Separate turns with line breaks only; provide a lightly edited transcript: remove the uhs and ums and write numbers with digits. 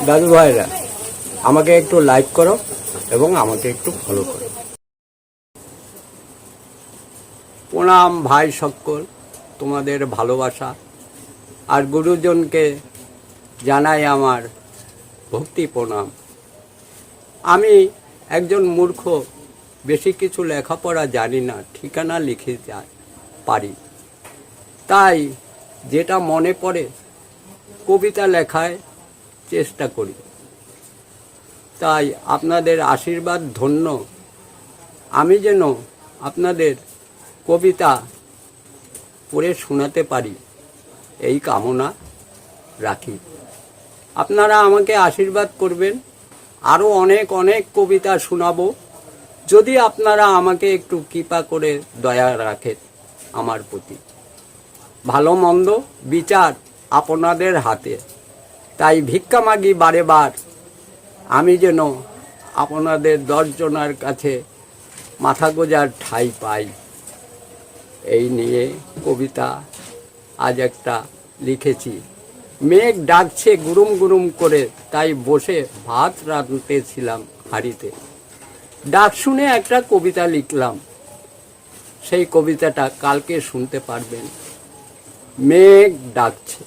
দাদু ভাইরা, আমাকে একটু লাইক করো এবং আমাকে একটু ফলো করো। প্রণাম ভাই সকল, তোমাদের ভালোবাসা আর গুরুজনকে জানাই আমার ভক্তি প্রণাম। আমি একজন মূর্খ, বেশি কিছু লেখাপড়া জানি না, ঠিকানা লিখে পারি, তাই যেটা মনে পড়ে কবিতা লেখায় চেষ্টা করি। তাই আপনাদের আশীর্বাদ ধন্য আমি যেন আপনাদের কবিতা পড়ে শোনাতে পারি, এই কামনা রাখি। আপনারা আমাকে আশীর্বাদ করবেন, আরও অনেক অনেক কবিতা শোনাবো, যদি আপনারা আমাকে একটু কৃপা করে দয়া রাখেন আমার প্রতি। ভালো মন্দ বিচার আপনাদের হাতে, তাই ভিক্ষা মাগি বারে বার, আমি যেন আপনাদের 10 জনের কাছে মাথা গোজার ঠাঁই পাই। এই নিয়ে কবিতা আজ একটা লিখেছি। মেঘ ডাকছে গুরুম গুরুম করে, তাই বসে ভাত রাঁধতেছিলাম হাঁড়িতে। ডাক শুনে একটা কবিতা লিখলাম, সেই কবিতাটা কালকে শুনতে পারবেন। মেঘ ডাকছে।